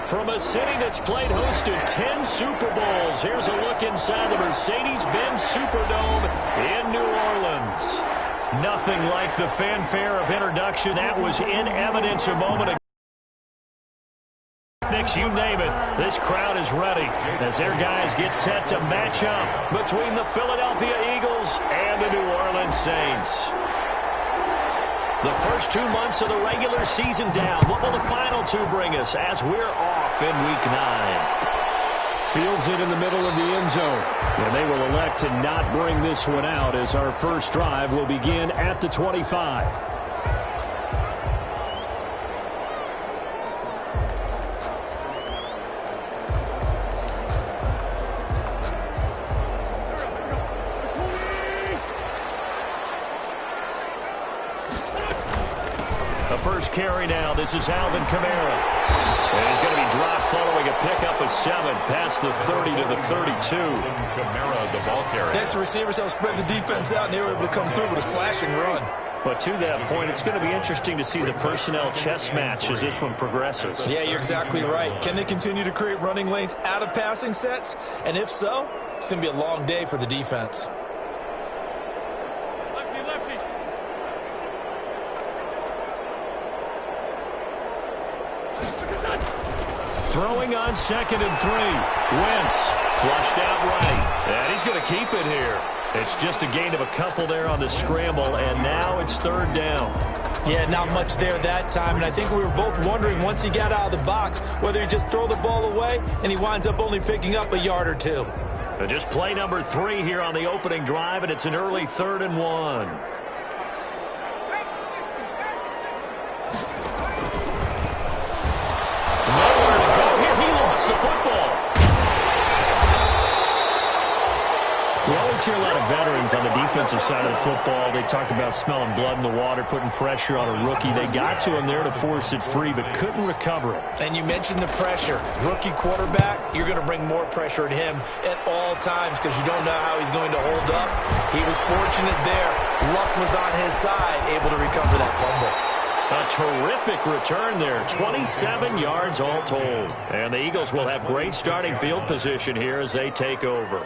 From a city that's played host to 10 Super Bowls, here's a look inside the Mercedes-Benz Superdome in New Orleans. Nothing like the fanfare of introduction. That was in evidence a moment ago. You name it, this crowd is ready as their guys get set to match up between the Philadelphia Eagles and the New Orleans Saints. The first 2 months of the regular season down. What will the final two bring us as we're off in Week 9? Fields it in the middle of the end zone, and they will elect to not bring this one out as our first drive will begin at the 25. First carry now. This is Alvin Kamara. And he's going to be dropped following a pickup of 7 past the 30 to the 32. Kamara, the ball carrier. Next, the receivers help spread the defense out, and they were able to come through with a slashing run. But to that point, it's going to be interesting to see the personnel chess match as this one progresses. Yeah, you're exactly right. Can they continue to create running lanes out of passing sets? And if so, it's going to be a long day for the defense. Throwing on 2nd and 3. Wentz flushed out right. And he's going to keep it here. It's just a gain of a couple there on the scramble, and now it's 3rd down. Yeah, not much there that time, and I think we were both wondering once he got out of the box whether he'd just throw the ball away, and he winds up only picking up a yard or 2. So just play number 3 here on the opening drive, and it's an early 3rd and 1. The football. We always hear a lot of veterans on the defensive side of the football. They talk about smelling blood in the water, putting pressure on a rookie. They got to him there to force it free, but couldn't recover it. And you mentioned the pressure. Rookie quarterback, you're going to bring more pressure at him at all times because you don't know how he's going to hold up. He was fortunate there. Luck was on his side, able to recover that fumble. A terrific return there, 27 yards all told. And the Eagles will have great starting field position here as they take over.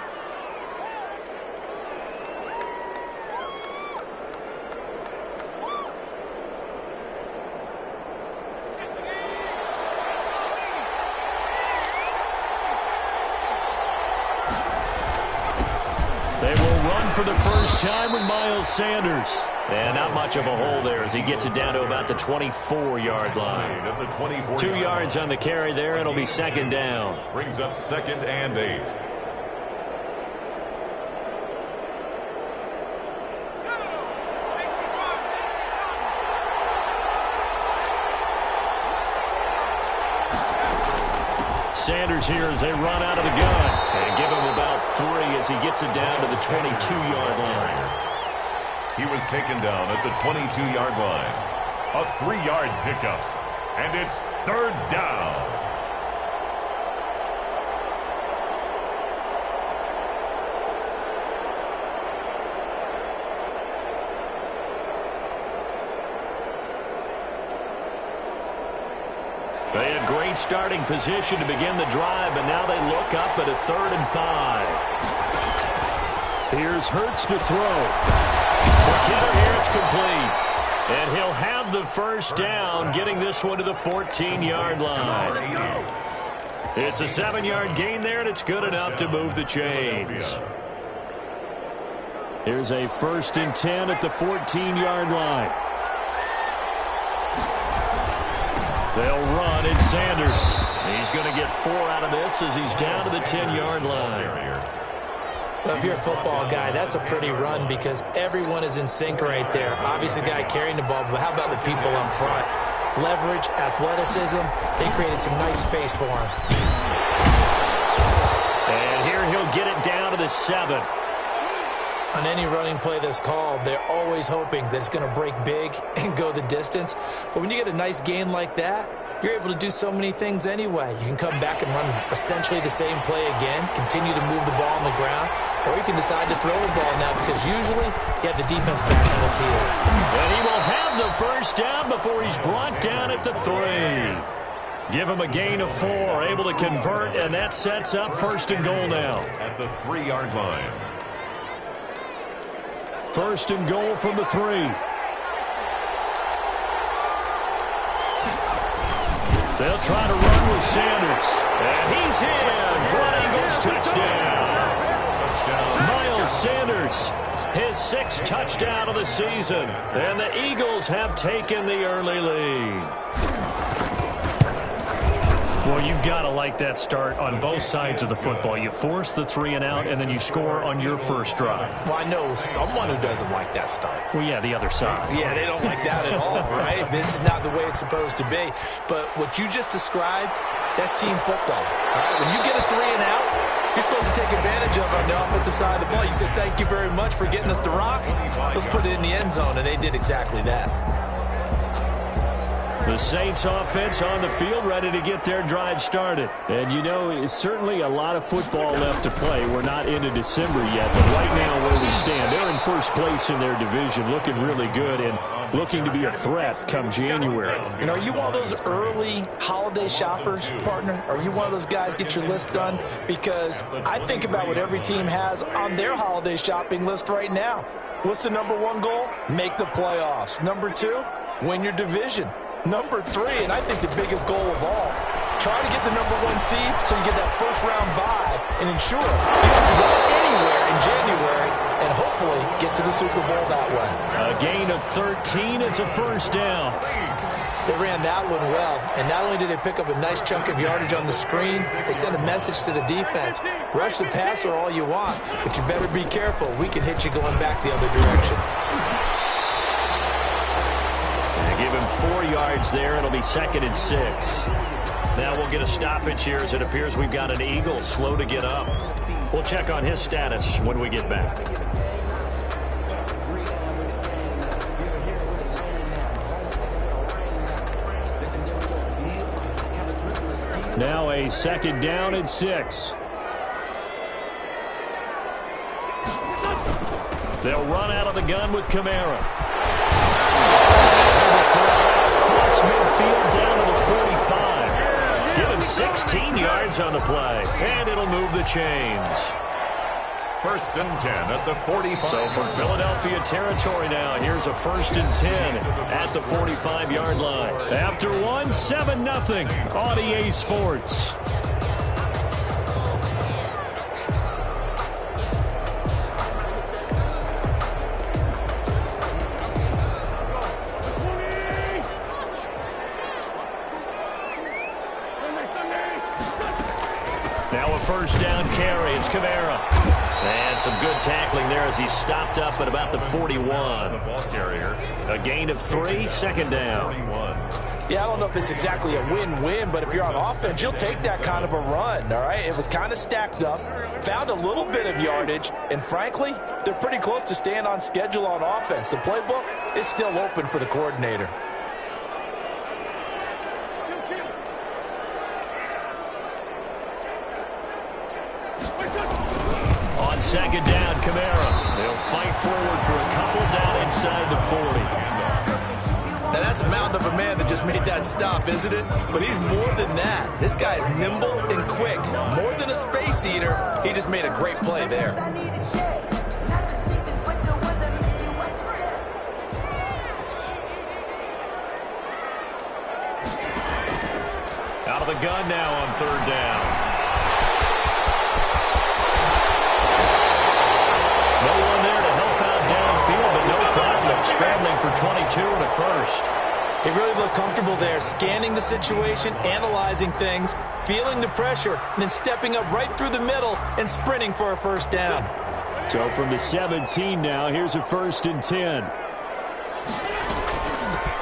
They will run for the first time with Miles Sanders. And not much of a hole there as he gets it down to about the 24-yard line. 2 yards on the carry there. It'll be 2nd down. Brings up 2nd and 8. Sanders here as they run out of the gun. And give him about 3 as he gets it down to the 22-yard line. He was taken down at the 22-yard line. A 3-yard pickup. And it's 3rd down. They had great starting position to begin the drive, but now they look up at a 3rd and 5. Here's Hurts to throw. McKinnon here, it's complete. And he'll have the first down, getting this one to the 14-yard line. It's a 7-yard gain there, and it's good enough to move the chains. Here's a 1st and 10 at the 14-yard line. They'll run, and Sanders. He's going to get 4 out of this as he's down to the 10-yard line. Well, if you're a football guy, that's a pretty run because everyone is in sync right there. Obviously, the guy carrying the ball, but how about the people up front? Leverage, athleticism, they created some nice space for him. And here he'll get it down to the 7. On any running play that's called, they're always hoping that it's going to break big and go the distance. But when you get a nice gain like that, you're able to do so many things anyway. You can come back and run essentially the same play again, continue to move the ball on the ground, or you can decide to throw the ball now because usually you have the defense back on its heels. And he will have the first down before he's brought down at the 3. Give him a gain of 4, able to convert, and that sets up first and goal now. At the 3-yard line. First and goal from the 3. They'll try to run with Sanders. And he's in for an Eagles touchdown. Miles Sanders, his 6th touchdown of the season. And the Eagles have taken the early lead. Well, you've got to like that start on both sides of the football. You force the 3 and out, and then you score on your first drive. Well, I know someone who doesn't like that start. Well, yeah, the other side. Yeah, they don't like that at all, right? This is not the way it's supposed to be. But what you just described, that's team football. All right? When you get a 3 and out, you're supposed to take advantage of it on the offensive side of the ball. You said, thank you very much for getting us the rock. Let's put it in the end zone, and they did exactly that. The Saints offense on the field, ready to get their drive started. And, you know, it's certainly a lot of football left to play. We're not into December yet, but right now where we stand, they're in first place in their division, looking really good and looking to be a threat come January. And are you one of those early holiday shoppers, partner? Are you one of those guys get your list done? Because I think about what every team has on their holiday shopping list right now. What's the number 1 goal? Make the playoffs. Number 2, win your division. Number 3, and I think the biggest goal of all, try to get the number 1 seed so you get that first-round bye and ensure you have to go anywhere in January and hopefully get to the Super Bowl that way. A gain of 13, it's a first down. They ran that one well, and not only did they pick up a nice chunk of yardage on the screen, they sent a message to the defense. Rush the passer all you want, but you better be careful. We can hit you going back the other direction. Give him 4 yards there. It'll be 2nd and 6. Now we'll get a stoppage here as it appears we've got an Eagle slow to get up. We'll check on his status when we get back. Now a 2nd down and 6. They'll run out of the gun with Kamara. Across midfield down to the 45. Give him 16 yards on the play. And it'll move the chains. 1st and 10 at the 45. So from Philadelphia territory now, here's a 1st and 10 at the 45-yard line. After 1, 7-0 on EA Sports. Now a first down carry. It's Kamara. And some good tackling there as he stopped up at about the 41. A gain of 3, 2nd down. Yeah, I don't know if it's exactly a win-win, but if you're on offense, you'll take that kind of a run, all right? It was kind of stacked up, found a little bit of yardage, and frankly, they're pretty close to staying on schedule on offense. The playbook is still open for the coordinator. On 2nd down, Kamara. They'll fight forward for a couple down inside the 40. Now, that's a mountain of a man that just made that stop, isn't it? But he's more than that. This guy is nimble and quick. More than a space eater, he just made a great play there. Out of the gun now on 3rd down. No one there to help out downfield, but no problem. Scrambling for 22 and a first. He really looked comfortable there, scanning the situation, analyzing things, feeling the pressure, and then stepping up right through the middle and sprinting for a first down. So from the 17 now, here's a 1st and 10.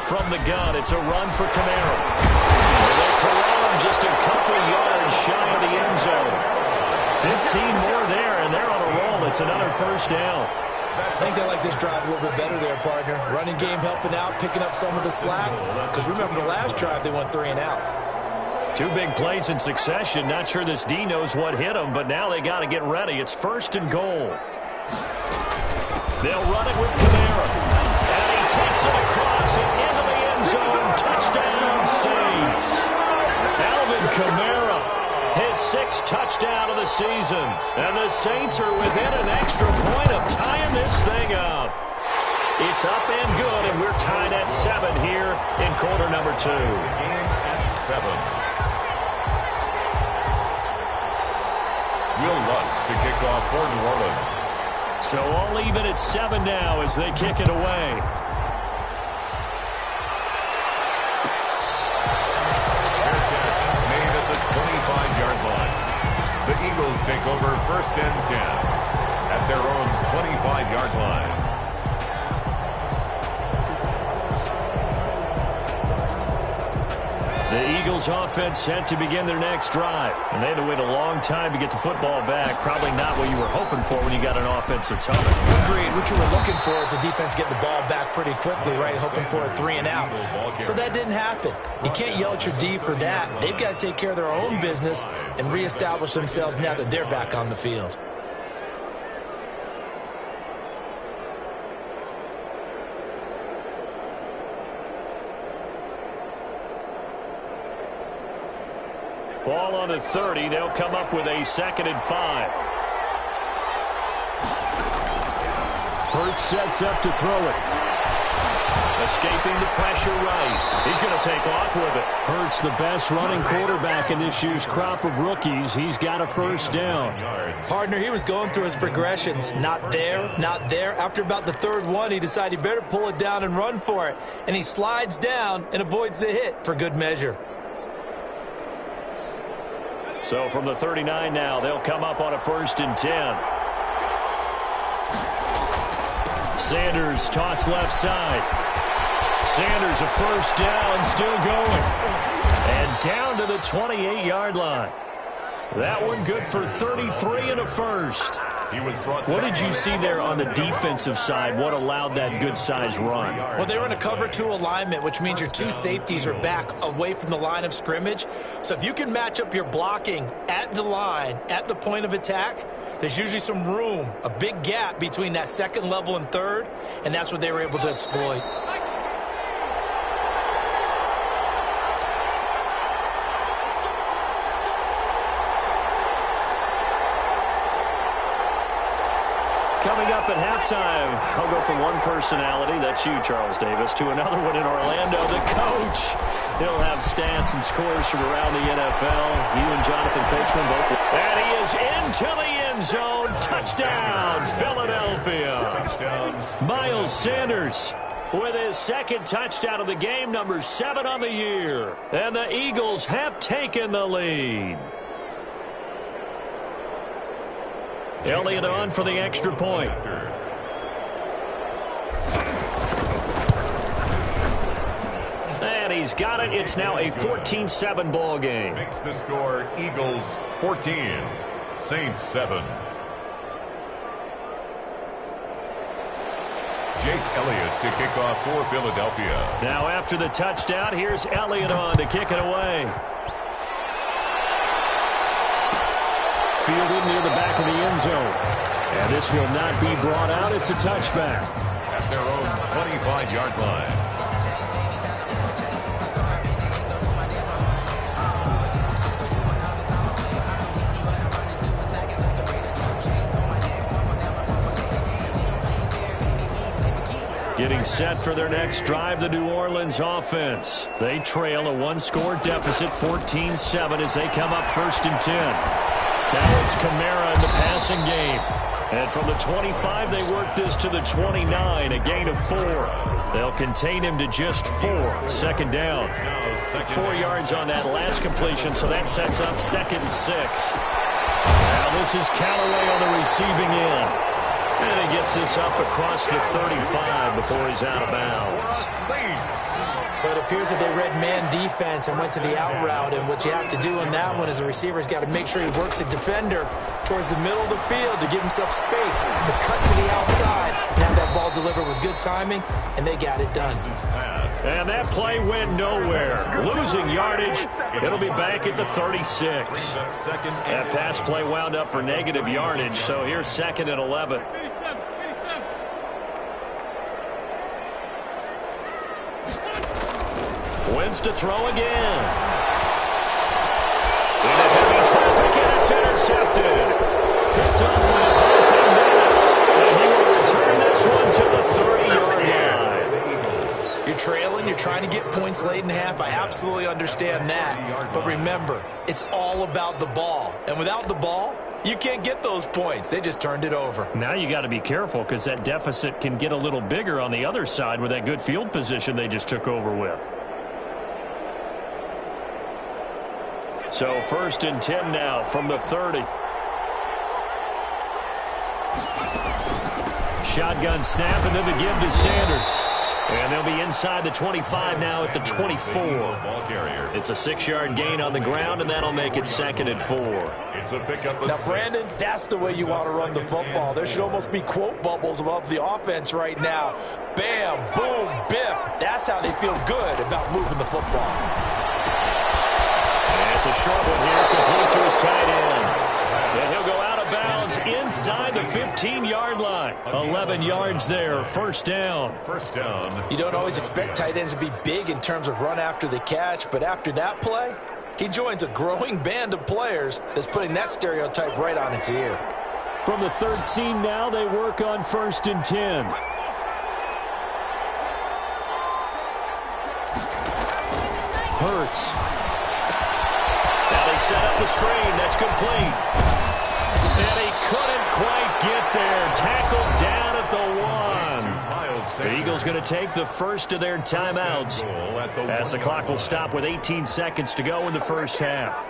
From the gun, it's a run for Kamara. And they corral him just a couple yards shy of the end zone. 15 more there, and they're on a roll. It's another first down. I think they like this drive a little bit better there, partner. Running game helping out, picking up some of the slack. Because remember the last drive, they went 3 and out. 2 big plays in succession. Not sure this D knows what hit them, but now they got to get ready. It's 1st and goal. They'll run it with Kamara. And he takes it across and into the end zone. Touchdown, Saints. Kamara, his 6th touchdown of the season. And the Saints are within an extra point of tying this thing up. It's up and good, and we're tied at 7 here in quarter number 2. Game at 7. Will Lutz to kick off for New Orleans. So all even at 7 now as they kick it away. Fair catch made at the 25-yard line. The Eagles take over 1st and 10 at their own 25-yard line. The Eagles offense set to begin their next drive. And they had to wait a long time to get the football back. Probably not what you were hoping for when you got an offense that's humming. Agreed. What you were looking for is the defense getting the ball back pretty quickly, right? Hoping for a 3 and out. So that didn't happen. You can't yell at your D for that. They've got to take care of their own business and reestablish themselves now that they're back on the field. Ball on the 30. They'll come up with a 2nd and 5. Hurts sets up to throw it. Escaping the pressure right. He's going to take off with it. Hurts the best running quarterback in this year's crop of rookies. He's got a 1st down. Partner, he was going through his progressions. Not there, not there. After about the 3rd one, he decided he better pull it down and run for it. And he slides down and avoids the hit for good measure. So from the 39 now, they'll come up on a 1st and 10. Sanders toss left side. Sanders a 1st down, still going. And down to the 28-yard line. That one good for 33 and a 1st. What did you see there on the defensive side? What allowed that good-sized run? Well, they were in a cover 2 alignment, which means your 2 safeties are back away from the line of scrimmage. So if you can match up your blocking at the line, at the point of attack, there's usually some room, a big gap between that 2nd level and 3rd, and that's what they were able to exploit. Coming up at halftime, I'll go from one personality, that's you, Charles Davis, to another one in Orlando, the coach. He'll have stats and scores from around the NFL. You and Jonathan Coachman both. And he is into the end zone. Touchdown, Philadelphia. Touchdown. Miles Sanders with his 2nd touchdown of the game, number 7 on the year. And the Eagles have taken the lead. Elliott on for the extra point. And he's got it. It's now a 14-7 ball game. Makes the score Eagles 14, Saints 7. Jake Elliott to kick off for Philadelphia. Now after the touchdown, here's Elliott on to kick it away. Fielded near the back of the end zone. And this will not be brought out. It's a touchback. At their own 25-yard line. Getting set for their next drive, the New Orleans offense. They trail a 1-score deficit, 14-7, as they come up 1st and 10. Now it's Kamara in the passing game. And from the 25, they work this to the 29, a gain of 4. They'll contain him to just 4. 2nd down. 4 yards on that last completion, so that sets up 2nd and 6. Now this is Callaway on the receiving end. And he gets this up across the 35 before he's out of bounds. But it appears that they read man defense and went to the out route. And what you have to do on that one is the receiver's got to make sure he works the defender towards the middle of the field to give himself space to cut to the outside and have that ball delivered with good timing, and they got it done. And that play went nowhere. Losing yardage. It'll be back at the 36. That pass play wound up for negative yardage, so here's 2nd and 11. Wins to throw again. picked up by Devontae Davis. And he will return this one to the 30-yard line. You're trailing, you're trying to get points late in half. I absolutely understand that. But remember, it's all about the ball. And without the ball, you can't get those points. They just turned it over. Now you got to be careful because that deficit can get a little bigger on the other side with that good field position they just took over with. So 1st and 10 now from the 30. Shotgun snap and then the give to Sanders. And they'll be inside the 25 now at the 24. It's a 6-yard gain on the ground, and that'll make it 2nd and 4. It's a pickup. Now, Brandon, that's the way you want to run the football. There should almost be quote bubbles above the offense right now. Bam, boom, biff. That's how they feel good about moving the football. And it's a short one here, complete to his tight end. And he'll go out of bounds inside the 15-yard line. 11 yards there, 1st down. First down. You don't always expect tight ends to be big in terms of run after the catch, but after that play, he joins a growing band of players that's putting that stereotype right on its ear. From the 13 now, they work on 1st and 10. Hurts. Now they set up the screen. That's complete. And he couldn't quite get there. Tackled down at the 1. The Eagles going to take the first of their timeouts as the clock will stop with 18 seconds to go in the first half.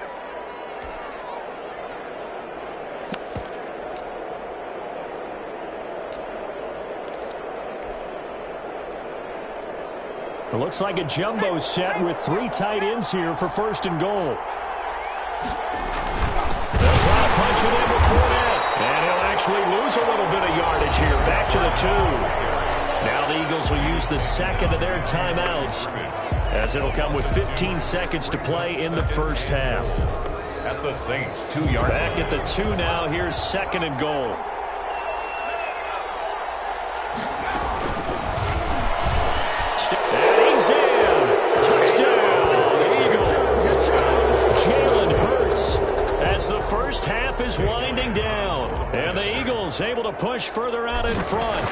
It looks like a jumbo set with 3 tight ends here for 1st and goal. They'll try to punch it in with Fournette. And he'll actually lose a little bit of yardage here. Back to the 2. Now the Eagles will use the 2nd of their timeouts as it'll come with 15 seconds to play in the first half. At the Saints, 2-yard. Back at the 2 now. Here's 2nd and goal. And he's in. Touchdown, the Eagles. Jalen Hurts as the first half is winding down. And the Eagles able to push further out in front.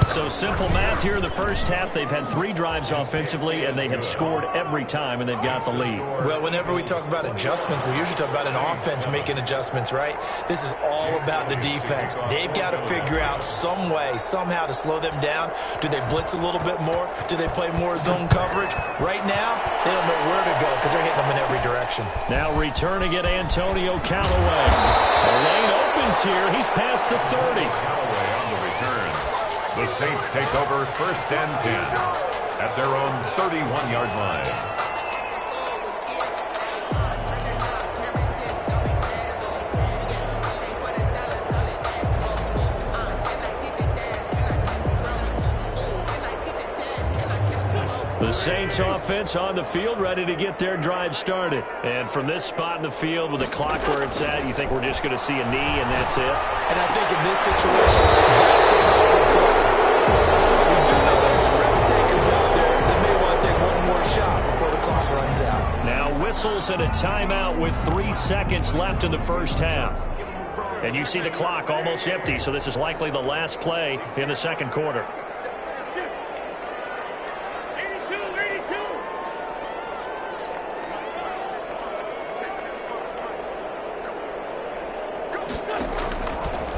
So simple math here in the first half. They've had 3 drives offensively, and they have scored every time, and they've got the lead. Well, whenever we talk about adjustments, we usually talk about an offense making adjustments, right? This is all about the defense. They've got to figure out some way, somehow to slow them down. Do they blitz a little bit more? Do they play more zone coverage? Right now, they don't know where to go because they're hitting them in every direction. Now returning it, Antonio Callaway. The lane opens here. He's past the 30. Callaway on the return. The Saints take over 1st and 10 at their own 31-yard line. The Saints offense on the field, ready to get their drive started. And from this spot in the field with the clock where it's at, you think we're just going to see a knee and that's it? And I think in this situation, that's the proper play. We do know there's some risk takers out there that may want to take one more shot before the clock runs out. Now whistles and a timeout with 3 seconds left in the first half. And you see the clock almost empty, so this is likely the last play in the second quarter.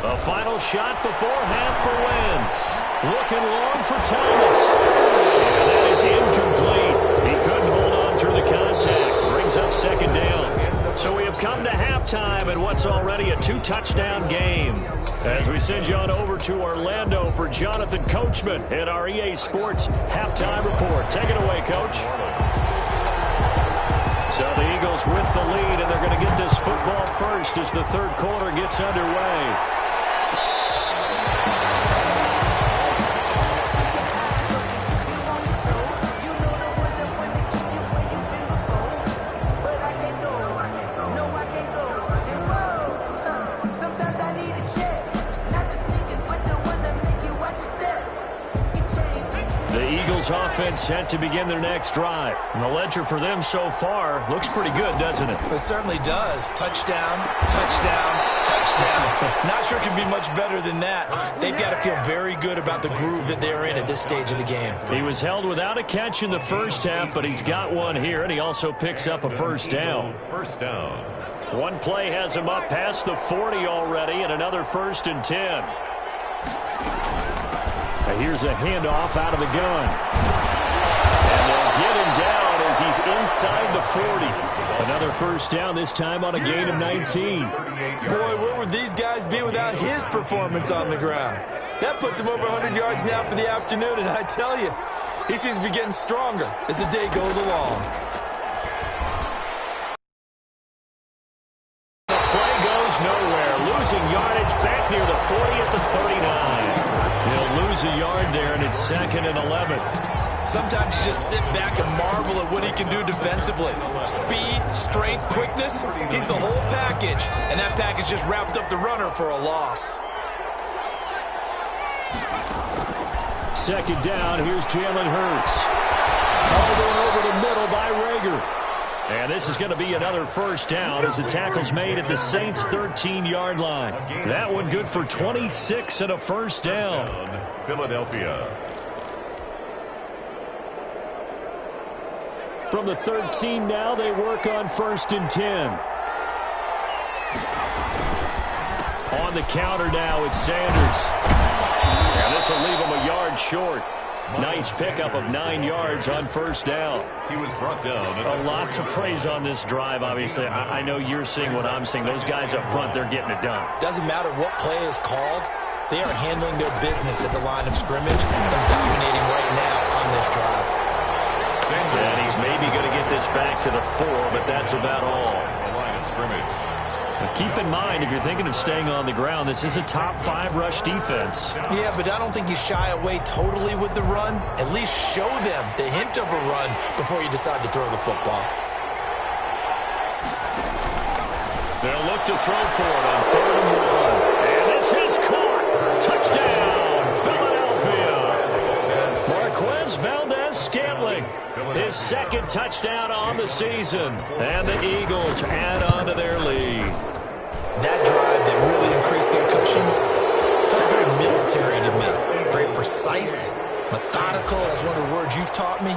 A final shot before half for Wentz. Looking long for Thomas. And that is incomplete. He couldn't hold on through the contact. Brings up 2nd down. So we have come to halftime in what's already a 2-touchdown game. As we send you on over to Orlando for Jonathan Coachman in our EA Sports halftime report. Take it away, Coach. So the Eagles with the lead, and they're going to get this football first as the third quarter gets underway. Eagles offense set to begin their next drive. And the ledger for them so far looks pretty good, doesn't it? It certainly does. Touchdown, touchdown, touchdown. Not sure it can be much better than that. They've got to feel very good about the groove that they're in at this stage of the game. He was held without a catch in the first half, but he's got one here, and he also picks up a first down. First down. One play has him up past the 40 already, and another 1st and 10. Here's a handoff out of the gun. And they'll get him down as he's inside the 40. Another first down, this time on a gain of 19. Boy, where would these guys be without his performance on the ground? That puts him over 100 yards now for the afternoon, and I tell you, he seems to be getting stronger as the day goes along. The play goes nowhere. Losing yardage back near the 40 at the 39. He'll lose a yard there, and it's 2nd and 11. Sometimes you just sit back and marvel at what he can do defensively. Speed, strength, quickness, he's the whole package. And that package just wrapped up the runner for a loss. 2nd down, here's Jalen Hurts. Hauled over the middle by Rager. And this is going to be another first down as the tackle's made at the Saints' 13-yard line. That one good for 26 and a first down. Philadelphia. From the 13 now, they work on 1st and 10. On the counter now, it's Sanders. And this will leave him a yard short. Nice pickup of 9 yards on first down. He was brought down. A lot to praise on this drive, obviously. I know you're seeing what I'm seeing. Those guys up front, they're getting it done. Doesn't matter what play is called. They are handling their business at the line of scrimmage and dominating right now on this drive. And he's maybe going to get this back to the 4, but that's about all. The line of scrimmage. But keep in mind, if you're thinking of staying on the ground, this is a top 5 rush defense. Yeah, but I don't think you shy away totally with the run. At least show them the hint of a run before you decide to throw the football. They'll look to throw for it on 3rd and 1. And this is caught. Touchdown, Philadelphia. Marquez Valdez-Scantling. His 2nd touchdown on the season. And the Eagles add on to their lead. That drive that really increased their cushion felt very military to me. Very precise, methodical, that's one of the words you've taught me.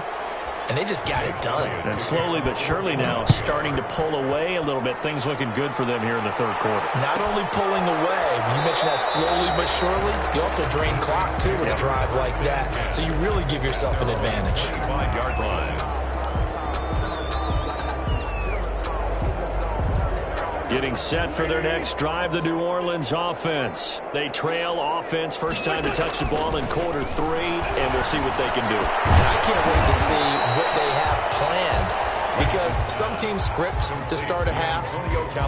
And they just got it done. And slowly but surely now starting to pull away a little bit. Things looking good for them here in the 3rd quarter. Not only pulling away, but you mentioned that slowly but surely, you also drain clock too with a drive like that. So you really give yourself an advantage. 5-yard line. Getting set for their next drive, the New Orleans offense. They trail offense, first time to touch the ball in quarter 3, and we'll see what they can do. And I can't wait to see what they have planned, because some teams script to start a half.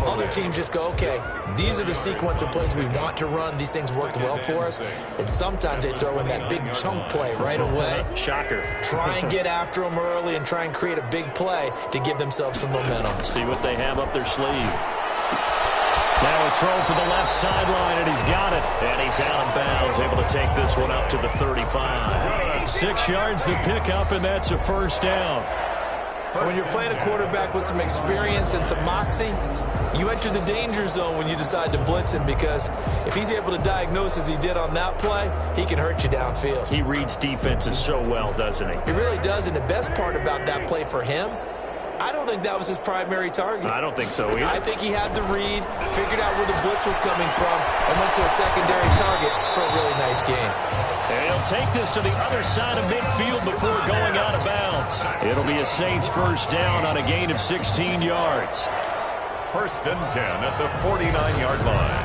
Other teams just go, okay, these are the sequence of plays we want to run. These things worked well for us. And sometimes they throw in that big chunk play right away. Shocker. Try and get after them early and try and create a big play to give themselves some momentum. See what they have up their sleeve. Now a throw for the left sideline, and he's got it. And he's out of bounds, able to take this one up to the 35. 6 yards the pickup, and that's a first down. When you're playing a quarterback with some experience and some moxie, you enter the danger zone when you decide to blitz him, because if he's able to diagnose as he did on that play, he can hurt you downfield. He reads defenses so well, doesn't he? He really does, and the best part about that play for him, I don't think that was his primary target. I don't think so either. I think he had the read, figured out where the blitz was coming from, and went to a secondary target for a really nice gain. And he'll take this to the other side of midfield before going out of bounds. It'll be a Saints first down on a gain of 16 yards. 1st and 10 at the 49-yard line.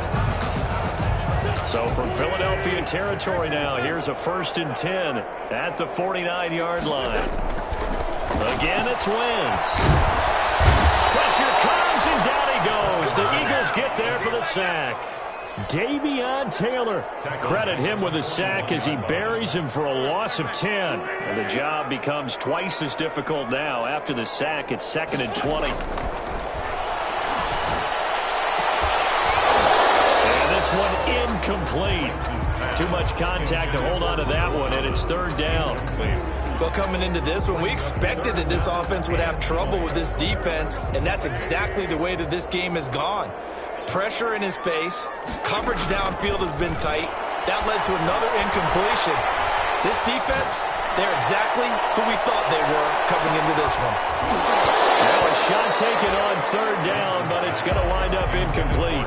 So from Philadelphia territory now, here's a 1st and 10 at the 49-yard line. Again, it's Wentz. Pressure comes, and down he goes. The Eagles get there for the sack. Davion Taylor. Credit him with a sack as he buries him for a loss of 10. And the job becomes twice as difficult now. After the sack, it's 2nd and 20. And this one incomplete. Too much contact to hold on to that one, and it's third down. Well, coming into this one, we expected that this offense would have trouble with this defense, and that's exactly the way that this game has gone. Pressure in his face. Coverage downfield has been tight. That led to another incompletion. This defense, they're exactly who we thought they were coming into this one. Now a shot taken on third down, but it's going to wind up incomplete.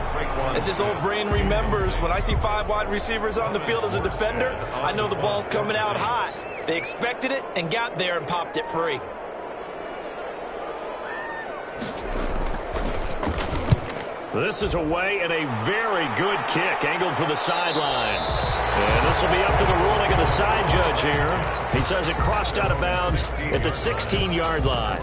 As his old brain remembers, when I see 5 wide receivers on the field as a defender, I know the ball's coming out hot. They expected it and got there and popped it free. This is away and a very good kick, angled for the sidelines. And this will be up to the ruling of the side judge here. He says it crossed out of bounds at the 16-yard line.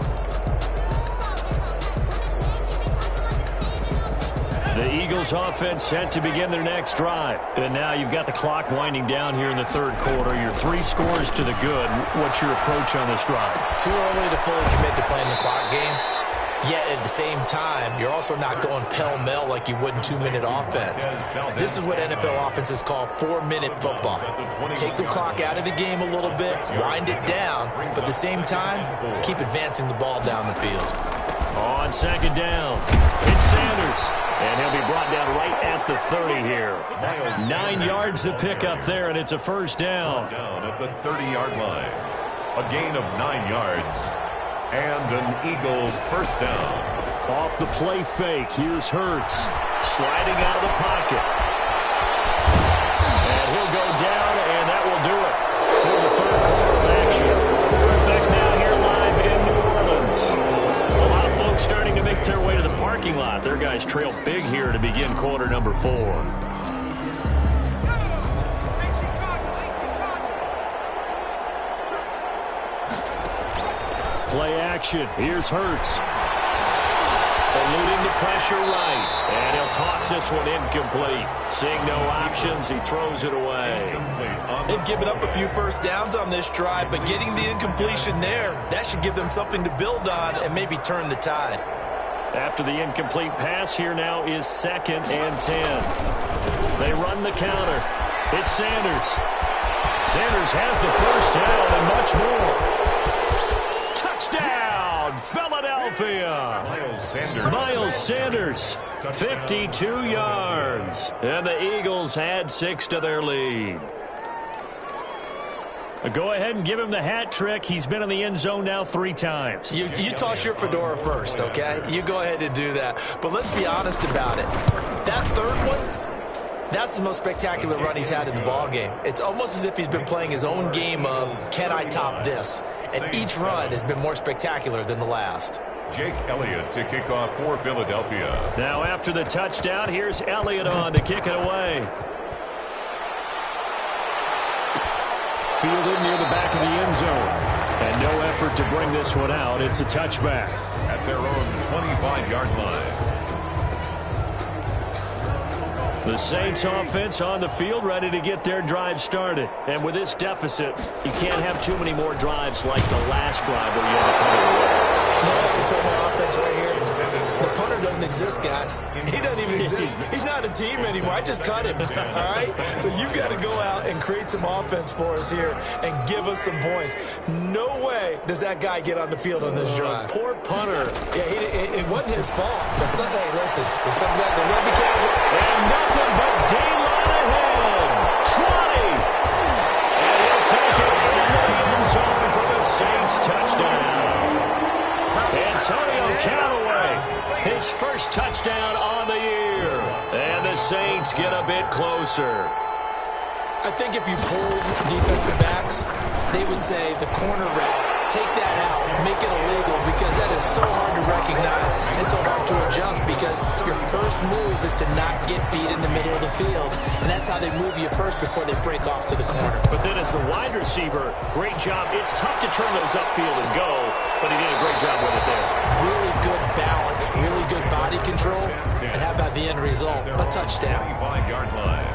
The Eagles offense set to begin their next drive. And now you've got the clock winding down here in the third quarter. Your 3 scores to the good. What's your approach on this drive? Too early to fully commit to playing the clock game. Yet at the same time, you're also not going pell-mell like you would in 2-minute offense. This is what NFL offenses call 4-minute football. Take the clock out of the game a little bit, wind it down, but at the same time, keep advancing the ball down the field. On second down, it's Sanders. And he'll be brought down right at the 30 here. 9 yards to pick up there, and it's a first down. Down at the 30-yard line. A gain of 9 yards. And an Eagle first down. Off the play fake, here's Hurts. Sliding out of the pocket. And he'll go down, and that will do it for the third quarter of action. We're back now here live in New Orleans. A lot of folks starting to make their way to the parking lot. Their guys trail big here to begin quarter number 4. Play action. Here's Hurts. Eluding the pressure right. And he'll toss this one incomplete. Seeing no options, he throws it away. They've given up a few first downs on this drive, but getting the incompletion there, that should give them something to build on and maybe turn the tide. After the incomplete pass, here now is 2nd and 10. They run the counter. It's Sanders. Sanders has the first down and much more. Touchdown, Philadelphia. Miles Sanders, 52 yards. And the Eagles add 6 to their lead. Go ahead and give him the hat trick. He's been in the end zone now 3 times. You toss your fedora first, okay? You go ahead and do that. But let's be honest about it. That third one, that's the most spectacular run he's had in the ballgame. It's almost as if he's been playing his own game of, can I top this? And each run has been more spectacular than the last. Jake Elliott to kick off for Philadelphia. Now after the touchdown, here's Elliott on to kick it away. Fielded near the back of the end zone. And no effort to bring this one out. It's a touchback. At their own 25-yard line. The Saints offense on the field ready to get their drive started. And with this deficit, you can't have too many more drives like the last drive where you had to put it away. You know what I told my offense right here? The punter doesn't exist, guys. He doesn't even exist. He's not a team anymore. I just cut him, all right? So you've got to go out and create some offense for us here and give us some points. No way does that guy get on the field on this drive. Poor punter. Yeah, it wasn't his fault. Hey, listen, there's something like the rugby casual. And nothing but daylight ahead. 20. And he'll take it in the end zone for the Saints touchdown. Antonio Callaway, his first touchdown on the year. And the Saints get a bit closer. I think if you pulled defensive backs, they would say the corner route, take that out, make it illegal, because that is so hard to recognize and so hard to adjust, because your first move is to not get beat in the middle of the field, and that's how they move you first before they break off to the corner. But then as the wide receiver, great job. It's tough to turn those upfield and go, but he did a great job with it there. Really good balance, really good body control, and how about the end result? A touchdown. 25-yard line.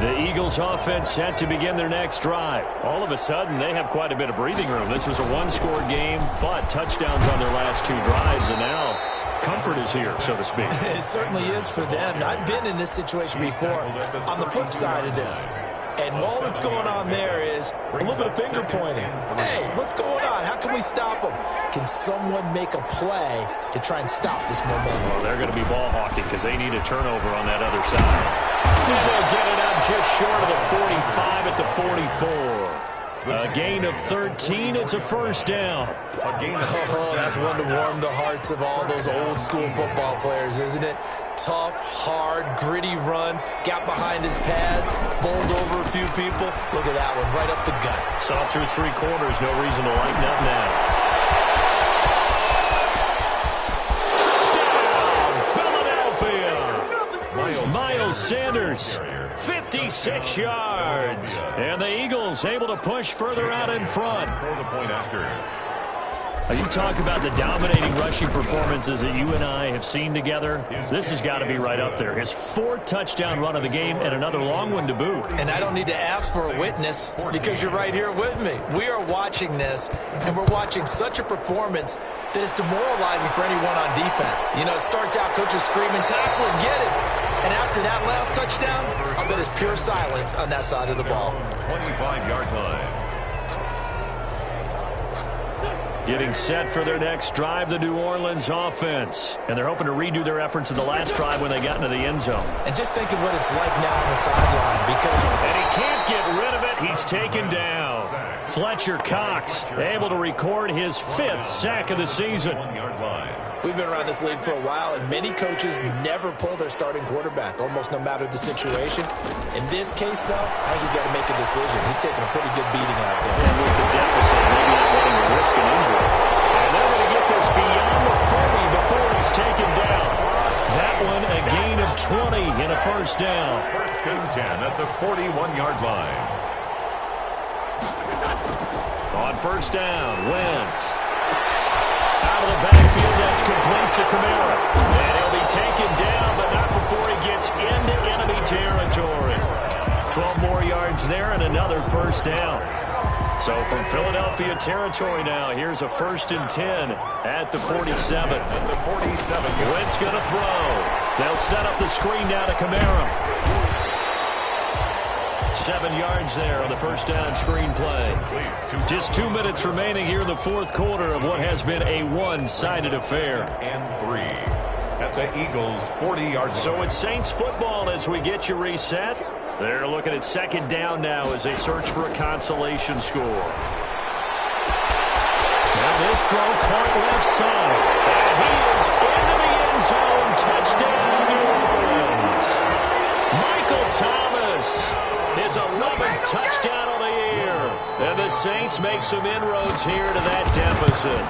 The Eagles offense set to begin their next drive. All of a sudden, they have quite a bit of breathing room. This was a one-score game, but touchdowns on their last 2 drives, and now comfort is here, so to speak. It certainly is for them. I've been in this situation before on the flip side of this. And all that's going on there is a little bit of finger pointing. Hey, what's going on? How can we stop them? Can someone make a play to try and stop this momentum? Well, they're going to be ball hawking because they need a turnover on that other side. They'll get it up just short of the 45 at the 44. A gain of 13. It's a first down. Oh, that's one to warm the hearts of all those old school football players, isn't it? Tough, hard, gritty run. Got behind his pads, bowled over a few people. Look at that one, right up the gut. Saw through three quarters. No reason to lighten up now. Touchdown, Philadelphia! Miles Sanders. 56 yards. And the Eagles able to push further out in front. You talk about the dominating rushing performances that you and I have seen together. This has got to be right up there. His fourth touchdown run of the game and another long one to boot. And I don't need to ask for a witness because you're right here with me. We are watching this, and we're watching such a performance that is demoralizing for anyone on defense. You know, it starts out coaches screaming, tackle him, get it. And after that last touchdown, I'll bet it's pure silence on that side of the ball. 25-yard line. Getting set for their next drive, the New Orleans offense. And they're hoping to redo their efforts in the last drive when they got into the end zone. And just thinking what it's like now on the sideline because... And he can't get rid of it. He's taken down. Fletcher Cox able to record his 5th sack of the season. 1-yard line. We've been around this league for a while, and many coaches never pull their starting quarterback, almost no matter the situation. In this case, though, I think he's got to make a decision. He's taking a pretty good beating out there. And with the deficit, maybe not wanting to risk an injury. And they're going to get this beyond the 40 before he's taken down. That one, a gain of 20 in a first down. First and 10 at the 41-yard line. On first down, Wentz. Out of the backfield, that's complete to Kamara. And he'll be taken down, but not before he gets into enemy territory. 12 more yards there and another first down. So from Philadelphia territory now, here's a first and 10 at the 47. At the 47. Wentz going to throw. They'll set up the screen down to Kamara. 7 yards there on the first down screen play. Just 2 minutes remaining here in the fourth quarter of what has been a one-sided affair. And 3 at the Eagles' 40-yard. So it's Saints football as we get you reset. They're looking at second down now as they search for a consolation score. Now this throw caught left side. And he is into the end zone. Touchdown, New Orleans. Michael Thomas. His 11th touchdown of the year. And the Saints make some inroads here to that deficit.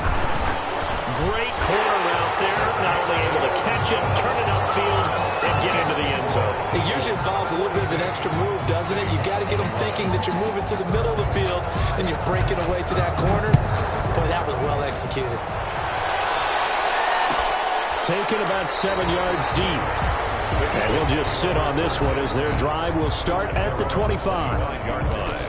Great corner route there. Not only able to catch it, turn it upfield, and get into the end zone. It usually involves a little bit of an extra move, doesn't it? You've got to get them thinking that you're moving to the middle of the field, and you're breaking away to that corner. Boy, that was well executed. Taken about 7 yards deep. And he'll just sit on this one as their drive will start at the 25-yard line.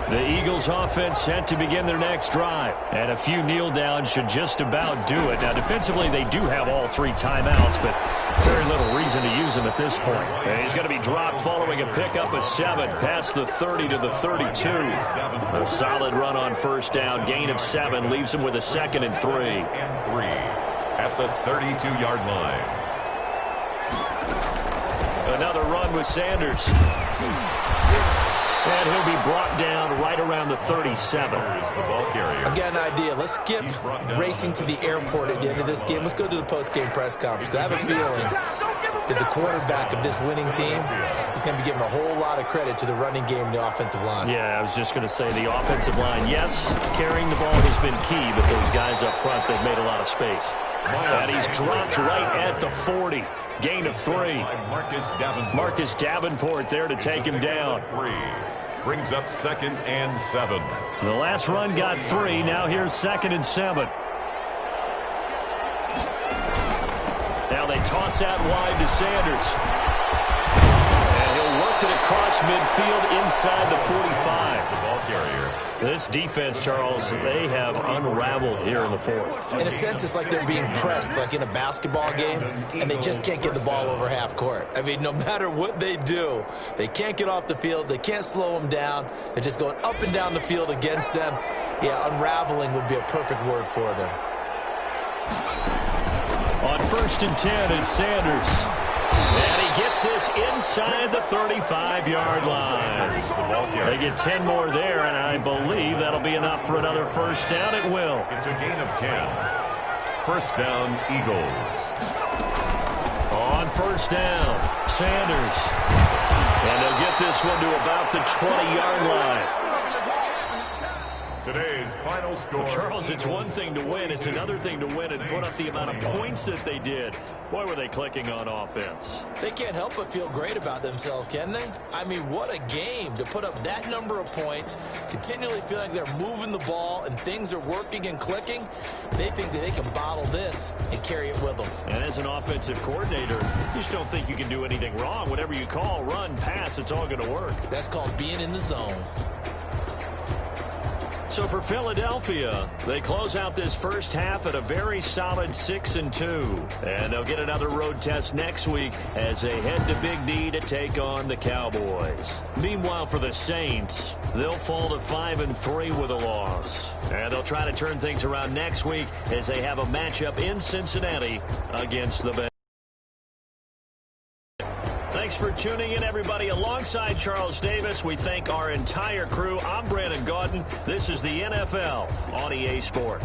The Eagles offense set to begin their next drive. And a few kneel downs should just about do it. Now, defensively, they do have all 3 timeouts, but very little reason to use them at this point. And he's going to be dropped following a pickup of 7 past the 30 to the 32. A solid run on first down. Gain of 7 leaves him with a 2nd and 3. And 3 at the 32-yard line. Another run with Sanders. And he'll be brought down right around the 37. The ball carrier. I've got an idea. Let's skip racing to the airport at the end of this game. Let's go to the post-game press conference. I have a feeling that the quarterback of this winning team is going to be giving a whole lot of credit to the running game and the offensive line. Yeah, I was just going to say the offensive line, yes, carrying the ball has been key, but those guys up front, they've made a lot of space. And he's dropped right at the 40. Gain of 3. Marcus Davenport there to take him down. Brings up 2nd and 7. The last run got 3. Now here's 2nd and 7. Now they toss out wide to Sanders. And he'll work it across midfield inside the 45. The ball carrier. This defense, Charles, they have unraveled here in the fourth. In a sense, it's like they're being pressed, like in a basketball game, and they just can't get the ball over half court. I mean, no matter what they do, they can't get off the field. They can't slow them down. They're just going up and down the field against them. Yeah, unraveling would be a perfect word for them. On 1st and 10, it's Sanders. And he gets this inside the 35-yard line. They get 10 more there, and I believe that'll be enough for another first down. It will. It's a gain of 10. First down, Eagles. On 1st down, Sanders. And they'll get this one to about the 20-yard line. Today's final score. Charles, it's one thing to win. It's another thing to win and put up the amount of points that they did. Boy, were they clicking on offense. They can't help but feel great about themselves, can they? I mean, what a game to put up that number of points, continually feel like they're moving the ball and things are working and clicking. They think that they can bottle this and carry it with them. And as an offensive coordinator, you just don't think you can do anything wrong. Whatever you call, run, pass, it's all going to work. That's called being in the zone. So for Philadelphia, they close out this first half at a very solid 6-2. And they'll get another road test next week as they head to Big D to take on the Cowboys. Meanwhile, for the Saints, they'll fall to 5-3 with a loss. And they'll try to turn things around next week as they have a matchup in Cincinnati against the Bengals. Thanks for tuning in, everybody. Alongside Charles Davis, we thank our entire crew. I'm Brandon Gaudin. This is the NFL on EA Sport.